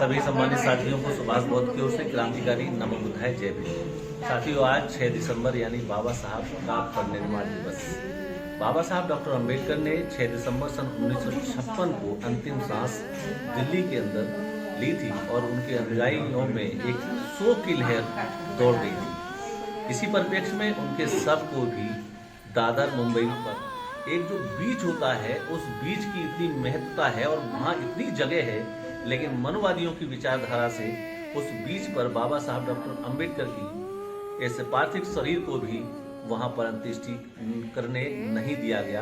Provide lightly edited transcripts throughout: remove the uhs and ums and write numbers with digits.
सभी सम्मानित साथियों को सुभाष बोध की ओर से क्रांतिकारी नमो बुद्धाय जय भीम। साथियों, आज 6 दिसंबर यानी बाबा साहब का परिनिर्वाण दिवस। बाबा साहब डॉक्टर अंबेडकर ने 6 दिसंबर सन 1956 को अंतिम सांस दिल्ली के अंदर ली थी और उनके अनुयायियों में एक शोक की लहर दौड़ गई थी। इसी परिप्रेक्ष्य में उनके शव को भी दादर मुंबई पर एक जो बीच होता है, उस बीच की इतनी महत्वता है और वहाँ इतनी जगह है, लेकिन मनोवादियों की विचारधारा से उस बीच पर बाबा साहब डॉक्टर अंबेडकर की ऐसे पार्थिव शरीर को भी वहाँ पर अंत्येष्टि करने नहीं दिया गया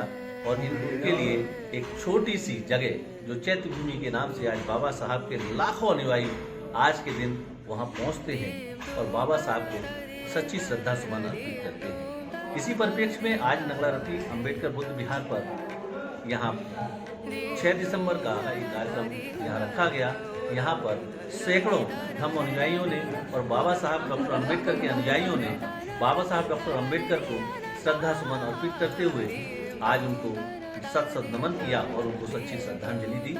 और इनके लिए एक छोटी सी जगह जो चैत्य भूमि के नाम से आज बाबा साहब के लाखों अनुयायी आज के दिन वहाँ पहुँचते हैं और बाबा साहब को सच्ची श्रद्धा सुमन अर्पित करते हैं। इसी परिप्रेक्ष्य में आज नगलारती अंबेडकर बुद्ध विहार पर यहाँ 6 दिसंबर का एक कार्यक्रम यहाँ रखा गया। यहाँ पर सैकड़ों धम्म अनुयायियों ने और बाबा साहब डॉक्टर अंबेडकर के अनुयायियों ने बाबा साहब डॉक्टर अंबेडकर को श्रद्धा सुमन अर्पित करते हुए आज उनको सत नमन किया और उनको सच्ची श्रद्धांजलि दी।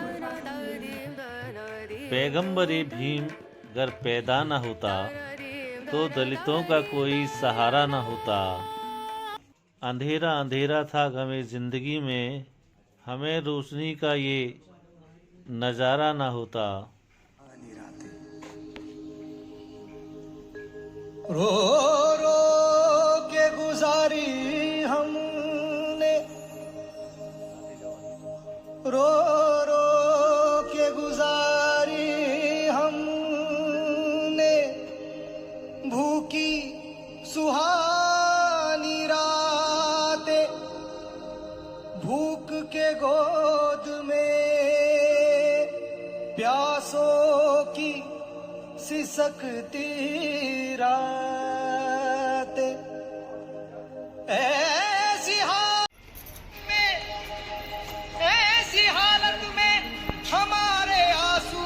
पैगंबरे भीम अगर पैदा न होता तो दलितों का कोई सहारा न होता। अंधेरा अंधेरा था गमे जिंदगी में, हमें रोशनी का ये नज़ारा ना होता। रो रो के गुजारी हमने, रो रो के गुजारी हमने, भूखी सुहानी रातें, भूख के गोद में प्यासों की सिसकती रातें, ऐसी हालत में हमारे आंसू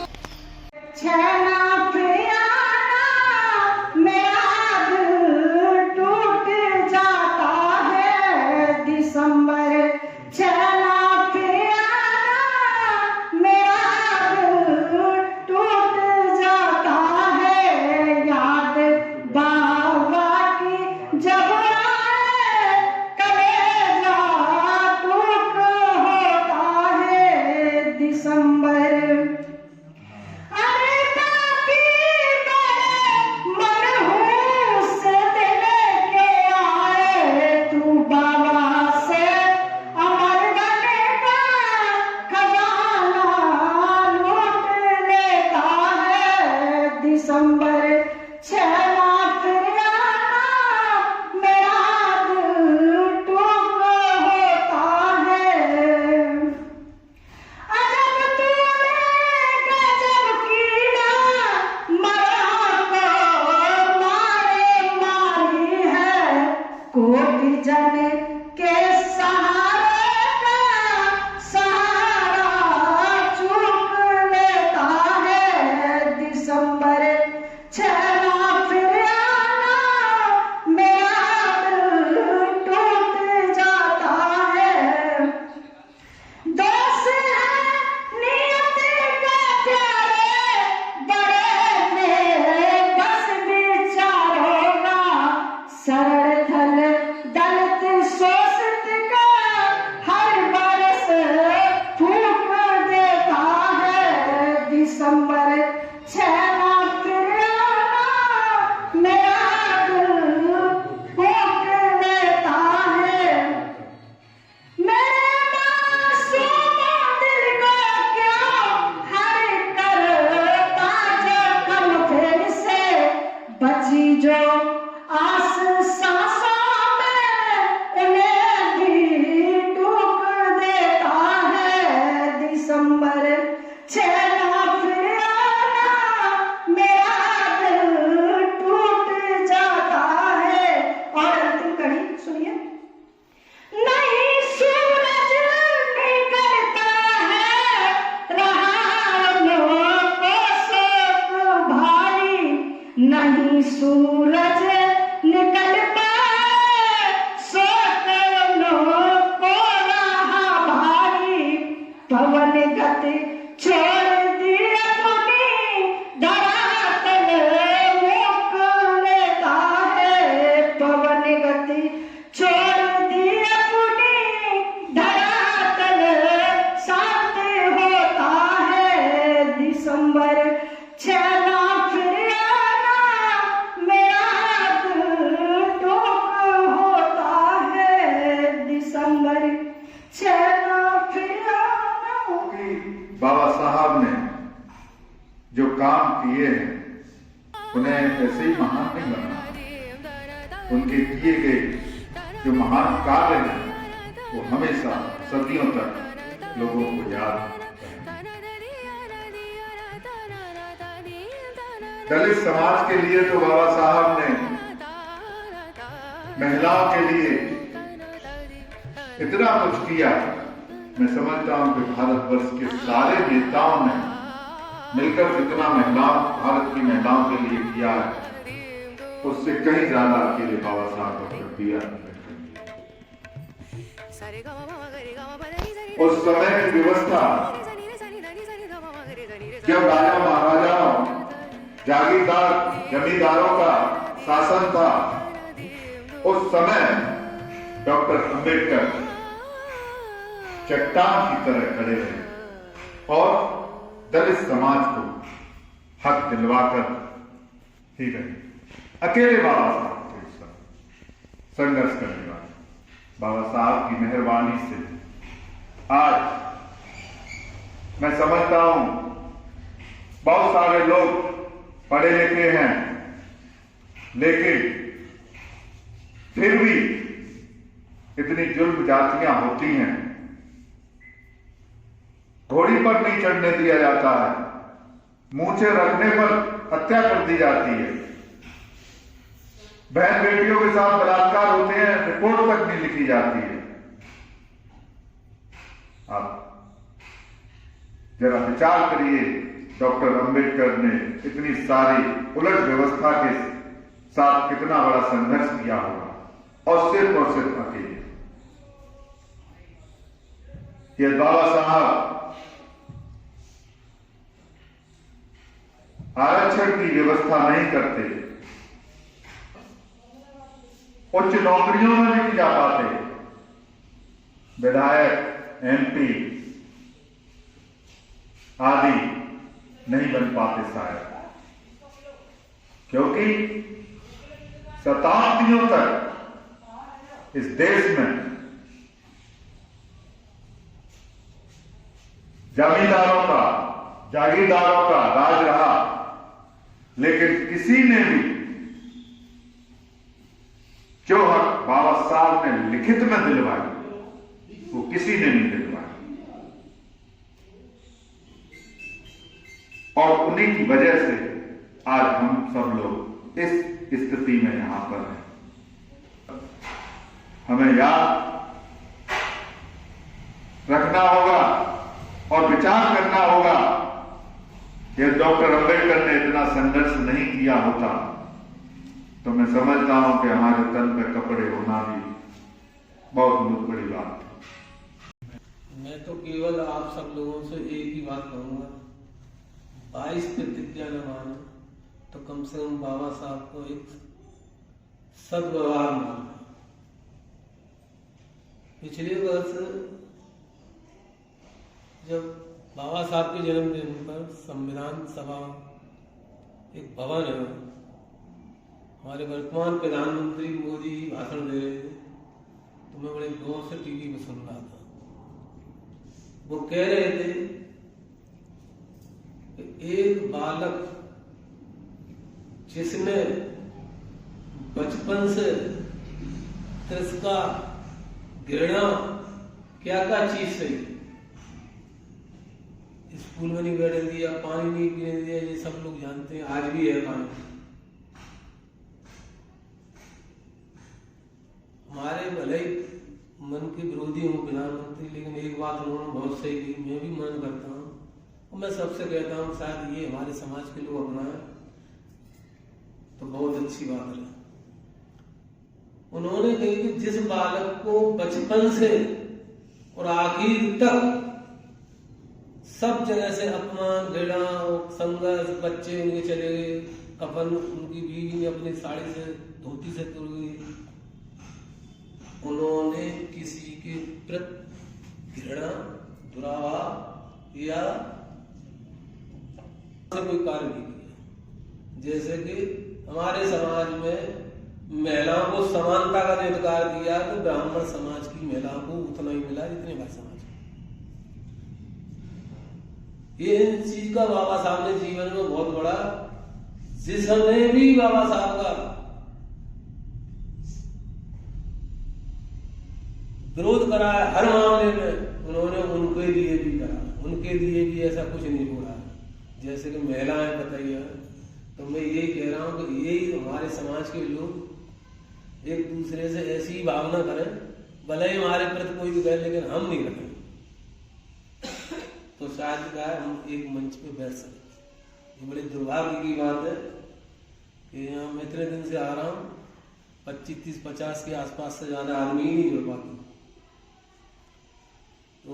नहीं सूरज निकल पाए सोकनो को रहा भारी, पवन गति छोड़ दिया तुम्हें दिसंबर चला फिर आना मेरा दिल टूट होता है दिसंबर चला फिर आना। बाबा साहब ने जो काम किए हैं उन्हें ऐसे ही महान नहीं बना, उनके किए गए जो महान कार्य हैं वो हमेशा सदियों तक लोगों को याद रहेंगे। दलित समाज के लिए तो बाबा साहब ने महिलाओं के लिए इतना कुछ किया। मैं समझता हूं कि भारतवर्ष के सारे नेताओं ने मिलकर जितना भारत की महिलाओं के लिए किया है उससे कहीं ज्यादा अकेले बाबा साहब डॉक्टर बी आर अम्बेडकर। उस समय की व्यवस्था जब राजा महाराजाओं जागीरदार जमींदारों का शासन था, उस समय डॉक्टर अम्बेडकर चट्टान की तरह खड़े रहे और दलित समाज को हक दिलवाकर ही रहे। अकेले बाबा साहब थे संघर्ष करने वाले। बाबा साहब की मेहरबानी से आज मैं समझता हूं बहुत सारे लोग पढ़े लिखे हैं, लेकिन फिर भी इतनी जुल्म जातियां होती हैं। घोड़ी पर नहीं चढ़ने दिया जाता है, मूंछें रखने पर हत्या कर दी जाती है, बहन बेटियों के साथ बलात्कार होते हैं, रिपोर्ट तक नहीं लिखी जाती है। आप जरा विचार करिए, डॉक्टर अंबेडकर ने इतनी सारी उलट व्यवस्था के साथ कितना बड़ा संघर्ष किया होगा और सिर्फ अकेले। ये बाबा साहब आरक्षण की व्यवस्था नहीं करते, उच्च नौकरियों में भी नहीं जा पाते, विधायक MP आदि नहीं बन पाते शायद, क्योंकि शताब्दियों तक इस देश में जमींदारों का जागीरदारों का राज रहा, लेकिन किसी ने भी जो हक बाबा साहब ने लिखित में दिलवाई वो किसी ने नहीं दिलवाई, और उन्हीं की वजह से आज हम सब लोग इस स्थिति में यहां पर हैं। हमें याद रखना होगा और विचार करना होगा कि डॉक्टर अंबेडकर ने इतना संघर्ष नहीं किया होता तो मैं समझता हूं कि हमारे तन पे कपड़े होना भी बहुत बड़ी बात है। मैं तो केवल आप सब लोगों से एक ही बात कहूंगा, 22 प्रतिज्ञा न मानो तो कम से कम बाबा साहब को एक सद्व्यवहार मानो। पिछले वर्ष जब बाबा साहब के जन्मदिन पर संविधान सभा एक भवन है, हमारे वर्तमान प्रधानमंत्री मोदी भाषण दे रहे थे, तो मैं बड़े गौर से टीवी में सुन रहा था। वो कह रहे थे कि एक बालक जिसने बचपन से तिरस्कार, घृणा, क्या चीज से स्कूल में नहीं बैठने दिया, पानी नहीं पीने दिया, ये सब लोग जानते हैं, आज भी है पानी। हमारे भले ही मन के विरोधी हूँ प्रधानमंत्री, लेकिन एक बात उन्होंने बहुत सही की, मैं भी मन करता हूँ और मैं सबसे कहता हूँ शायद ये हमारे समाज के लोग अपनाएं तो बहुत अच्छी बात है। उन्होंने कही कि जिस बालक को बचपन से और आखिर तक सब जगह से अपमान, घृणा और संघर्ष, बच्चे उनके चले गए, कफन उनकी बीवी ने अपनी साड़ी से, धोती से तुर गई, उन्होंने किसी के प्रति घृणा, दुरावा या कोई कार्य नहीं किया। जैसे कि हमारे समाज में महिलाओं को समानता का जो अधिकार दिया तो ब्राह्मण समाज की महिलाओं को उतना ही मिला जितने भाई समाज को। ये इन चीज का बाबा साहब ने जीवन में बहुत बड़ा, जिसने भी बाबा साहब का विरोध करा है हर मामले में, उन्होंने उनके लिए भी करा, उनके लिए भी ऐसा कुछ नहीं बोला। जैसे कि महिलाएं बताइए, तो मैं यही कह रहा हूं कि यही हमारे समाज के लोग एक दूसरे से ऐसी ही भावना करें, भले ही हमारे प्रति कोई भी कहे लेकिन हम नहीं रखें, तो शायद क्या है हम एक मंच पे बैठ सकते। ये बड़ी दुर्भाग्य की बात है कि यहाँ मैं इतने दिन से आ रहा हूँ, 25, 30, 50 के आसपास से ज्यादा आदमी ही नहीं जुड़ पाते। तो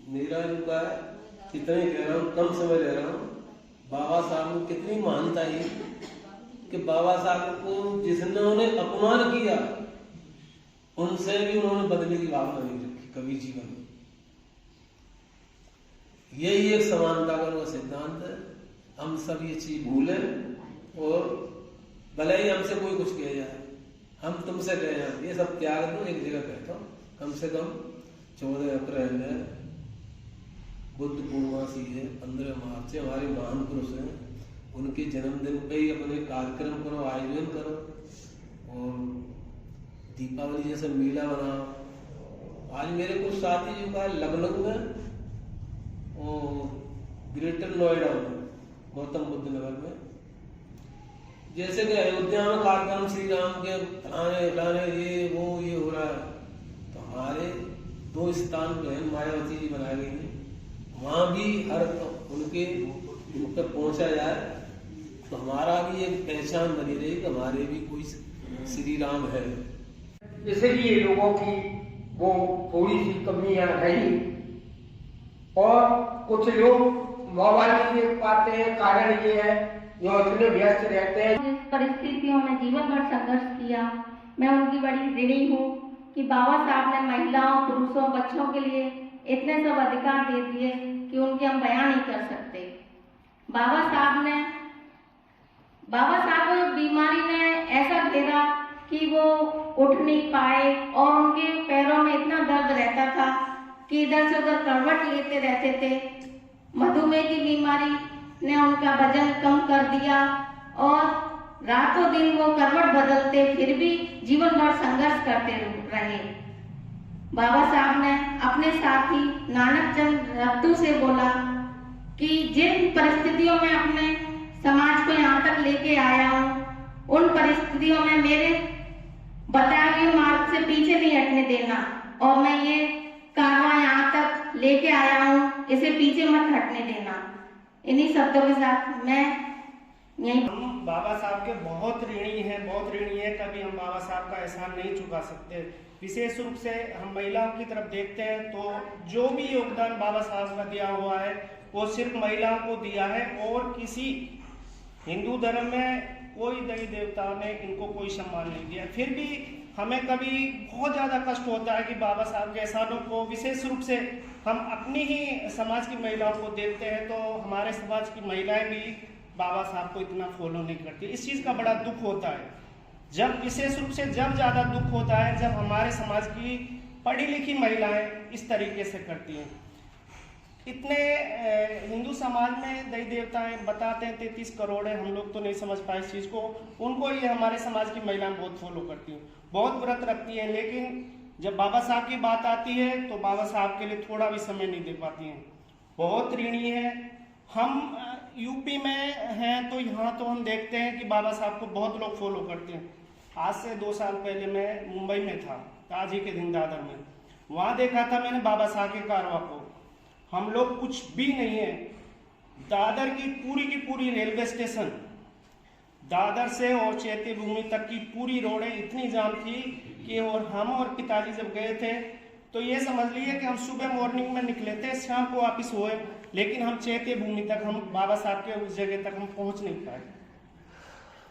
मेरा जो का कितना ही कह रहा हूँ, कम समय ले रहा हूँ। बाबा साहब ने कितनी मानता है कि बाबा साहब को जिन्होंने अपमान किया उनसे भी उन्होंने बदले की भावना नहीं रखी कभी जीवन में। यही एक समानता का सिद्धांत है। हम सब ये चीज भूलें और भले ही हमसे कोई कुछ कह जाए, हम तुमसे कह जाए, ये सब त्याग दो। एक जगह कहता हूँ, कम से कम 14 अप्रैल है, बुद्ध पूर्णमासी है, 15 मार्च है, हमारे महान पुरुष हैं, उनके जन्मदिन पे ही अपने कार्यक्रम करो, आयोजन करो और दीपावली जैसा मेला बनाओ। आज मेरे कुछ साथी जो का लखनऊ में और ग्रेटर नोएडा में, गौतम बुद्ध नगर में, जैसे कि अयोध्या में कार्यक्रम श्री राम के फलाने ये वो ये हो रहा है, तो हमारे 2 स्थान बहन मायावती जी बनाए गई है, वहां भी हर उनके तक पहुंचा जाए तो हमारा भी एक पहचान बनी रही कि हमारे भी कोई श्री राम है। इसलिए लोगों की वो थोड़ी सी कमियां रही और कुछ लोग मोबाइल नहीं देख पाते हैं। कारण ये है जो इतने व्यस्त रहते हैं। जिस परिस्थितियों में जीवन भर संघर्ष किया, मैं उनकी बड़ी ऋणी हूँ कि बाबा साहब ने महिलाओं, पुरुषों, बच्चों के लिए इतने सब अधिकार दे दिए कि उनके हम बयान नहीं कर सकते। बाबा साहब को बीमारी ने ऐसा घेरा कि वो उठ नहीं पाए और उनके पैरों में इतना दर्द रहता था कि इधर से उधर करवट लेते रहते थे। मधुमेह की बीमारी ने उनका वजन कम कर दिया और रातों दिन वो करवट बदलते, फिर भी जीवन भर संघर्ष करते रहे। बाबा साहब ने अपने साथी नानक चंद रफ्तू से बोला कि जिन परिस्थितियों में अपने समाज को यहाँ तक लेके आया हूँ, उन परिस्थितियों में मेरे बताए हुए मार्ग से पीछे नहीं हटने देना और मैं ये कारवां यहाँ तक लेके आया हूँ, इसे पीछे मत हटने देना। इन्हीं शब्दों के साथ मैं यही। हम बाबा साहब के बहुत ऋणी हैं, कभी हम बाबा साहब का एहसान नहीं चुका सकते। विशेष रूप से हम महिलाओं की तरफ देखते हैं तो जो भी योगदान बाबा साहब का दिया हुआ है वो सिर्फ महिलाओं को दिया है और किसी हिंदू धर्म में कोई देवी देवताओं ने इनको कोई सम्मान नहीं दिया। फिर भी हमें कभी बहुत ज़्यादा कष्ट होता है कि बाबा साहब के एहसानों को विशेष रूप से हम अपनी ही समाज की महिलाओं को देखते हैं तो हमारे समाज की महिलाएं भी बाबा साहब को इतना फॉलो नहीं करती। इस चीज़ का बड़ा दुख होता है। जब विशेष रूप से जब ज़्यादा दुख होता है जब हमारे समाज की पढ़ी लिखी महिलाएं इस तरीके से करती हैं। इतने हिंदू समाज में देवी देवताएं बताते हैं 33 करोड़ है, हम लोग तो नहीं समझ पाए इस चीज़ को। उनको ये हमारे समाज की महिलाएं बहुत फॉलो करती हैं, बहुत व्रत रखती हैं, लेकिन जब बाबा साहब की बात आती है तो बाबा साहब के लिए थोड़ा भी समय नहीं दे पाती हैं। बहुत ऋणी है। हम यूपी में हैं तो यहाँ तो हम देखते हैं कि बाबा साहब को बहुत लोग फॉलो करते हैं। आज से 2 साल पहले मैं मुंबई में था, ताज ही के दिन दादर में। वहाँ देखा था मैंने बाबा साहब के कारवां को। हम लोग कुछ भी नहीं है। दादर की पूरी रेलवे स्टेशन, दादर से और चैत्य भूमि तक की पूरी रोडें इतनी जाम थी कि और हम और पिताजी जब गए थे तो ये समझ लीजिए कि हम सुबह मॉर्निंग में निकले थे, शाम को वापिस हुए, लेकिन हम चैत्य भूमि तक, हम बाबा साहब के उस जगह तक हम पहुंच नहीं पाए।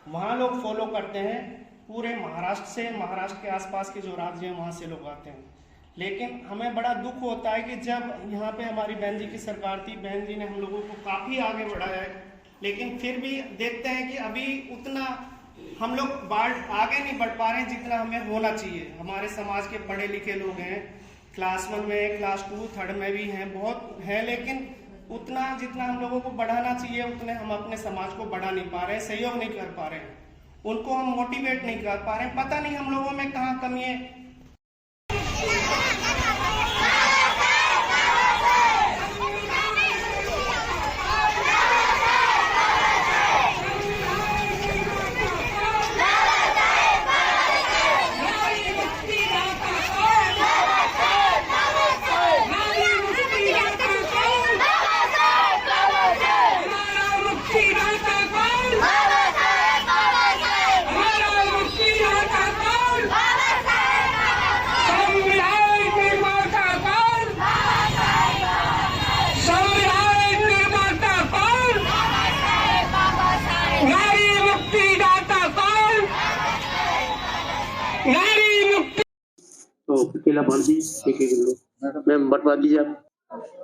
वहाँ लोग फॉलो करते हैं पूरे महाराष्ट्र से, महाराष्ट्र के आसपास के जो राज्य हैं वहाँ से लोग आते हैं। लेकिन हमें बड़ा दुख होता है कि जब यहाँ पे हमारी बहन जी की सरकार थी, बहन जी ने हम लोगों को काफ़ी आगे बढ़ाया है, लेकिन फिर भी देखते हैं कि अभी उतना हम लोग आगे नहीं बढ़ पा रहे हैं जितना हमें होना चाहिए। हमारे समाज के पढ़े लिखे लोग हैं, क्लास 1 में, क्लास 2, 3rd में भी हैं, बहुत है, लेकिन उतना जितना हम लोगों को बढ़ाना चाहिए उतने हम अपने समाज को बढ़ा नहीं पा रहे हैं, सहयोग नहीं कर पा रहे हैं, उनको हम मोटिवेट नहीं कर पा रहे हैं। पता नहीं हम लोगों में कहाँ कमी है।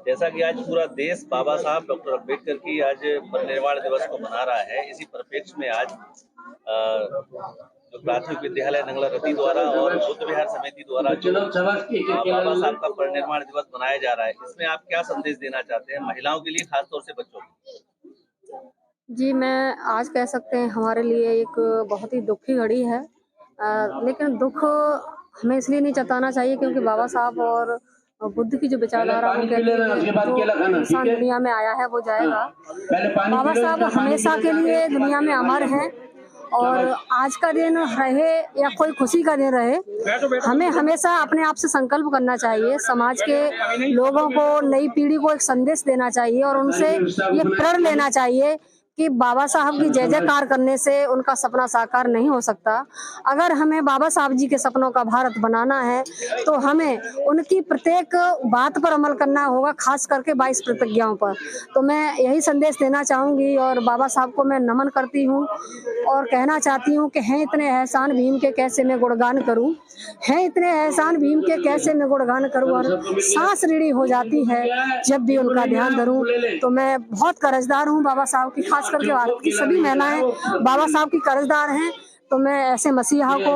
जैसा कि आज पूरा देश बाबा साहब डॉक्टर अम्बेडकर की आज परिनिर्वाण दिवस को मना रहा है, इसी परिप्रेक्ष्य में आज जो प्राथमिक विद्यालय नंगला रती द्वारा और बुद्ध विहार समिति द्वारा जो बाबा साहब का परिनिर्वाण दिवस मनाया जा रहा है, इसमें आप क्या संदेश देना चाहते हैं महिलाओं के लिए, खासतौर से बच्चों के? जी, मैं आज कह सकते हैं हमारे लिए एक बहुत ही दुखी घड़ी है, लेकिन दुख हमें इसलिए नहीं जताना चाहिए क्योंकि बाबा साहब और बुद्ध की जो विचारधारा उनके लिए जो इंसान दुनिया में आया है वो जाएगा। बाबा साहब हमेशा के लिए दुनिया में अमर हैं और आज का दिन रहे या कोई खुशी का दिन रहे, हमें हमेशा अपने आप से संकल्प करना चाहिए, समाज के लोगों को, नई पीढ़ी को एक संदेश देना चाहिए और उनसे ये प्रण लेना चाहिए कि बाबा साहब की जय जयकार करने से उनका सपना साकार नहीं हो सकता। अगर हमें बाबा साहब जी के सपनों का भारत बनाना है तो हमें उनकी प्रत्येक बात पर अमल करना होगा, खास करके 22 प्रतिज्ञाओं पर। तो मैं यही संदेश देना चाहूँगी और बाबा साहब को मैं नमन करती हूँ और कहना चाहती हूँ कि हैं इतने एहसान भीम के कैसे मैं गुणगान करूँ, हैं इतने एहसान भीम के कैसे मैं गुणगान करूँ, और सांस रीढ़ी हो जाती है जब भी उनका ध्यान धरूँ। तो मैं बहुत कर्जदार हूँ बाबा साहब की, खास करके भारत की सभी महिलाएं बाबा साहब की कर्जदार हैं। तो मैं ऐसे मसीहा को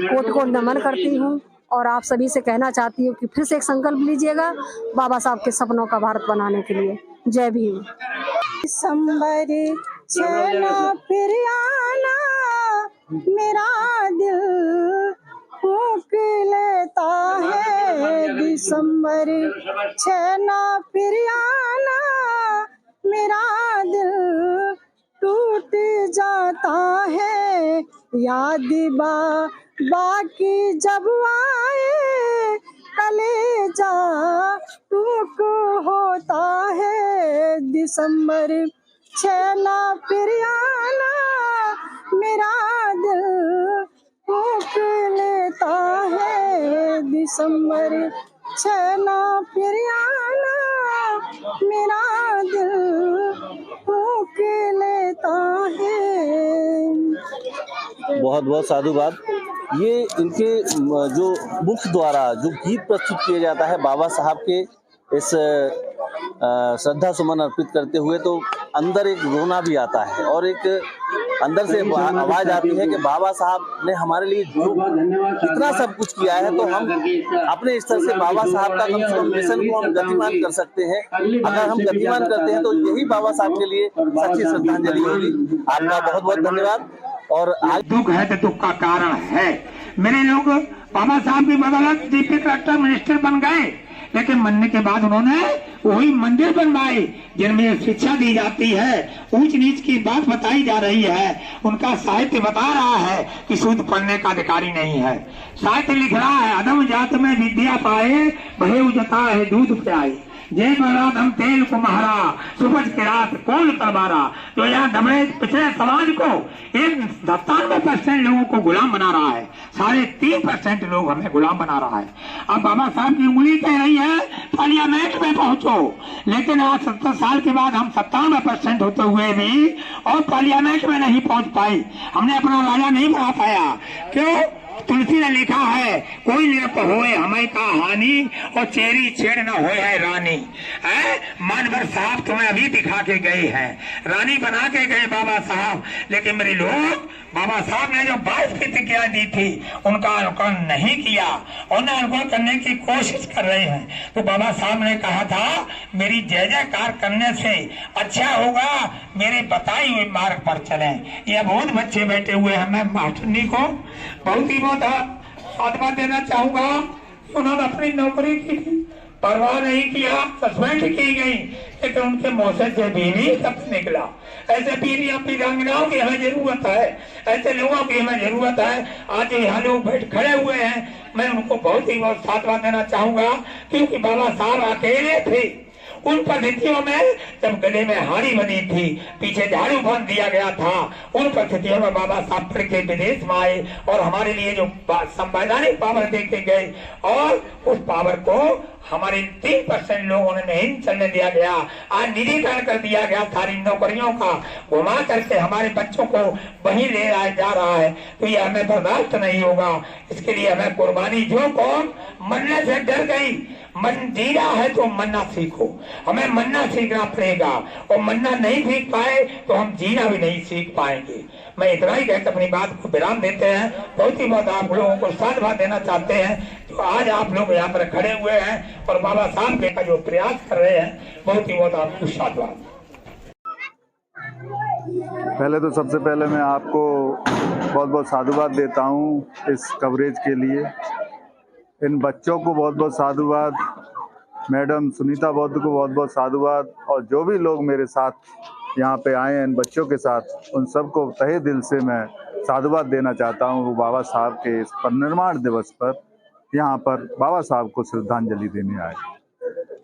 कोट कोट नमन करती हूँ और आप सभी से कहना चाहती हूँ कि फिर से एक संकल्प लीजिएगा बाबा साहब के सपनों का भारत बनाने के लिए। जय भीम। दिसंबर चला फिर आना, मेरा दिल फूंक लेता है। दिसंबर चला फिर आना, मेरा दिल टूट जाता है। याद बाकी जब आए, कलेजा टूट होता है। दिसंबर चला फिर आना, मेरा दिल फूंक लेता है। दिसंबर चला फिर आना, मेरा दिल फूंक लेता है। बहुत बहुत साधुवाद। ये इनके जो मुख द्वारा जो गीत प्रस्तुत किया जाता है बाबा साहब के इस श्रद्धा सुमन अर्पित करते हुए, तो अंदर एक रोना भी आता है और एक अंदर से आवाज आती है कि बाबा साहब ने हमारे लिए जो इतना सब कुछ किया है, तो हम अपने स्तर से बाबा साहब का कम से कम मिशन को हम गतिमान कर सकते हैं। अगर हम गतिमान करते हैं तो यही बाबा साहब के लिए सच्ची श्रद्धांजलि होगी। आपका बहुत बहुत धन्यवाद। और आज दुख है तो दुख का कारण है। मेरे लोग बाबा साहब की बदौलत चीफ कलेक्टर मिनिस्टर बन गए, लेकिन बनने के बाद उन्होंने वही मंदिर बनवाए जिनमें शिक्षा दी जाती है, ऊंच नीच की बात बताई जा रही है। उनका साहित्य बता रहा है कि सूद पढ़ने का अधिकारी नहीं है। साहित्य लिख रहा है, अधम जात में विद्या पाए, भय उजता है दूध पियाए। जय बराधम तेल कुम्हारा, सुबज के रात कौन तलवारा। तो यहाँ दबे पिछड़े समाज को एक 97% लोगों को गुलाम बना रहा है, 3.5% लोग हमें गुलाम बना रहा है। अब बाबा साहब की उंगली कह रही है पार्लियामेंट में पहुंचो, लेकिन आज 70 साल के बाद हम 97% होते हुए भी और पार्लियामेंट में नहीं पहुंच पाए। हमने अपना राजा नहीं बना पाया। क्यों? तुलसी ने लिखा है, कोई निरप होए हमें का हानि और चेरी छेड़ न होए है रानी। मानवर साहब तुम्हें अभी दिखा के गए हैं, रानी बना के गए बाबा साहब, लेकिन मेरे लोग बाबा साहब ने जो 22 प्रतिज्ञा दी थी उनका अनुकरण नहीं किया, उन्हें अनुकरण करने की कोशिश कर रहे हैं। तो बाबा साहब ने कहा था, मेरी जय जयकार करने से अच्छा होगा मेरे बताई हुए मार्ग पर चलें। ये बहुत बच्चे बैठे हुए हैं, मैं मास्टरनी को बहुत ही बहुत साधुवाद देना चाहूंगा। उन्होंने अपनी नौकरी की परवाह नहीं किया, सस्पेंड की गई, लेकिन उनके मौसम से बीवी सब निकला। ऐसे पीरिया पीरांगनाओं की हमें जरूरत है, ऐसे लोगों की हमें जरूरत है। आज यहाँ लोग बैठ खड़े हुए हैं, मैं उनको बहुत ही बहुत साधुवाद देना चाहूंगा, क्योंकि बाबा साहब अकेले थे। उन परिस्थितियों में जब गले में हाड़ी बनी थी, पीछे झाड़ू बांध दिया गया था, उन परिस्थितियों में बाबा साहब पढ़ के विदेश में आए और हमारे लिए जो संवैधानिक पावर देके गए, और उस पावर को हमारे 3% लोगों ने नहीं चलने दिया गया। आज निजीकरण कर दिया गया सारी नौकरियों का, घुमा करके हमारे बच्चों को वहीं ले आया जा रहा है। तो ये हमें बर्दाश्त नहीं होगा। इसके लिए हमें कुर्बानी, जो कौन मरने से डर गई, मन जी रहा है तो मरना सीखो। हमें मरना सीखना पड़ेगा, और मरना नहीं सीख पाए तो हम जीना भी नहीं सीख पाएंगे। मैं इतना ही कहकर अपनी बात को विराम देते हैं। बहुत ही बहुत आप लोगों को साधुवाद देना चाहते हैं जो आज आप लोग यहाँ पर खड़े हुए हैं और बाबा साहब के का जो प्रयास कर रहे हैं, बहुत ही बहुत आपको साधुवाद। पहले तो सबसे पहले मैं आपको बहुत बहुत साधुवाद देता हूँ इस कवरेज के लिए। इन बच्चों को बहुत बहुत साधुवाद, मैडम सुनीता बौद्ध को बहुत बहुत साधुवाद, और जो भी लोग मेरे साथ यहाँ पे आए हैं इन बच्चों के साथ, उन सबको तहे दिल से मैं साधुवाद देना चाहता हूँ। वो बाबा साहब के इस परिनिर्वाण दिवस पर यहाँ पर बाबा साहब को श्रद्धांजलि देने आए।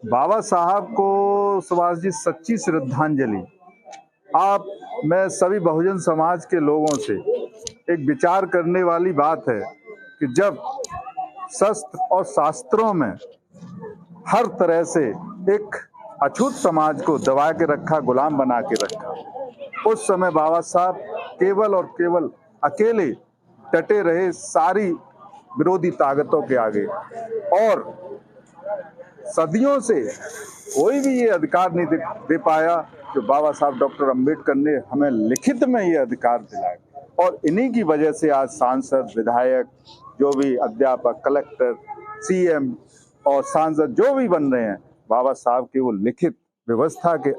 बाबा साहब को सुभाष जी सच्ची श्रद्धांजलि। मैं सभी बहुजन समाज के लोगों से एक विचार करने वाली बात है कि जब शस्त्र और शास्त्रों में हर तरह से एक अछूत समाज को दबा के रखा, गुलाम बना के रखा, उस समय बाबा साहब केवल और केवल अकेले डटे रहे सारी विरोधी ताकतों के आगे, और सदियों से कोई भी ये अधिकार नहीं दे पाया जो बाबा साहब डॉक्टर अंबेडकर ने हमें लिखित में ये अधिकार दिलाए। और इन्हीं की वजह से आज सांसद, विधायक, जो भी अध्यापक, कलेक्टर, सीएम और सांसद जो भी बन रहे हैं, बाबा साहब के वो लिखित व्यवस्था के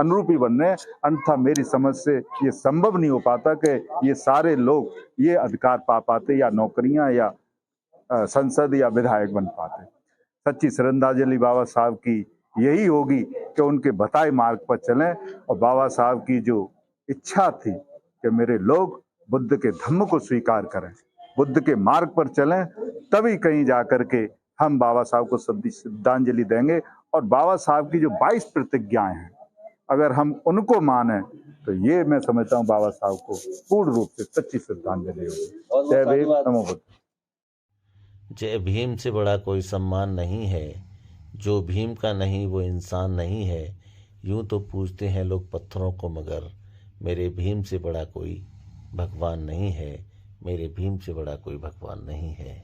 अनुरूप ही बन रहे हैं। अन्यथा मेरी समझ से ये संभव नहीं हो पाता कि ये सारे लोग ये अधिकार पा पाते, या नौकरियां, या संसद या विधायक बन पाते। सच्ची श्रद्धांजलि बाबा साहब की यही होगी कि उनके बताए मार्ग पर चलें, और बाबा साहब की जो इच्छा थी कि मेरे लोग बुद्ध के धम्म को स्वीकार करें, बुद्ध के मार्ग पर चलें, तभी कहीं जाकर के हम बाबा साहब को श्रद्धांजलि देंगे। और बाबा साहब की जो 22 प्रतिज्ञाएं हैं, अगर हम उनको माने तो ये मैं समझता हूँ बाबा साहब को पूर्ण रूप से सच्ची श्रद्धांजलि होगी। जय भीम, नमो बुद्ध। जय भीम से बड़ा कोई सम्मान नहीं है, जो भीम का नहीं वो इंसान नहीं है। यूं तो पूछते हैं लोग पत्थरों को, मगर मेरे भीम से बड़ा कोई भगवान नहीं है, मेरे भीम से बड़ा कोई भगवान नहीं है।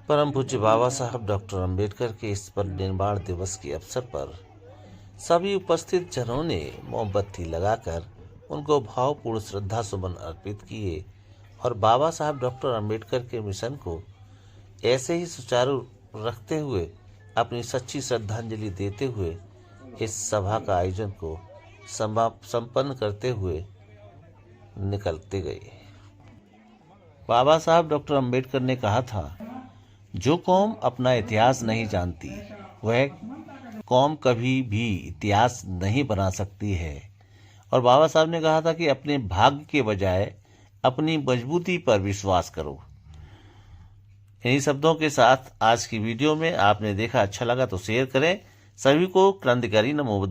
परम पूज्य बाबा साहब डॉक्टर अंबेडकर के इस परिनिर्वाण दिवस के अवसर पर सभी उपस्थित जनों ने मोमबत्ती लगाकर उनको भावपूर्ण श्रद्धा सुमन अर्पित किए, और बाबा साहब डॉक्टर अंबेडकर के मिशन को ऐसे ही सुचारू रखते हुए, अपनी सच्ची श्रद्धांजलि देते हुए इस सभा का आयोजन को संपन्न करते हुए निकलते गए। बाबा साहब डॉक्टर अंबेडकर ने कहा था, जो कौम अपना इतिहास नहीं जानती वह कौम कभी भी इतिहास नहीं बना सकती है। और बाबा साहब ने कहा था कि अपने भाग्य के बजाय अपनी मजबूती पर विश्वास करो। इन्हीं शब्दों के साथ आज की वीडियो में आपने देखा, अच्छा लगा तो शेयर करें। सभी को क्रांतिकारी नमो बुद्धाय।